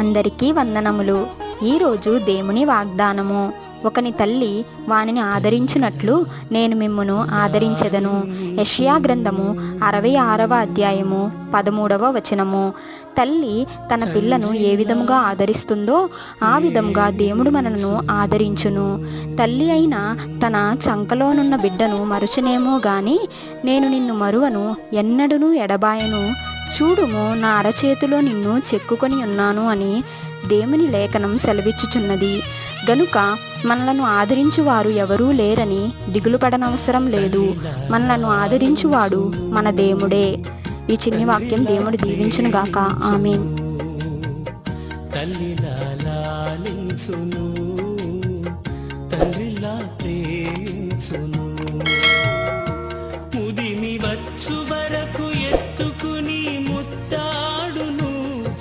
అందరికీ వందనములు. ఈరోజు దేవుని వాగ్దానము. ఒకని తల్లి వానిని ఆదరించునట్లు నేను మిమ్మును ఆదరించెదను. యెషయా గ్రంథము 66వ అధ్యాయము 13వ వచనము. తల్లి తన పిల్లను ఏ విధముగా ఆదరిస్తుందో ఆ విధముగా దేవుడు మనలను ఆదరించును. తల్లి అయిన తన చంకలోనున్న బిడ్డను మరుచునేమో గాని నేను నిన్ను మరువను, ఎన్నడును ఎడబాయను, చూడుము నా అరచేతిలో నిన్ను చెక్కుకొని ఉన్నాను అని దేవుని లేఖనం సెలవిచ్చుచున్నది. గనుక మనలను ఆదరించువారు ఎవరూ లేరని దిగులు పడనవసరం లేదు. మనలను ఆదరించువాడు మన దేవుడే. ఈ చిన్ని వాక్యం దేవుడు దీవించునుగాక. ఆమేన్. తల్లిలా లాలించును, తండ్రిలా ప్రేమించును, ముదిమి వచ్చు వరకు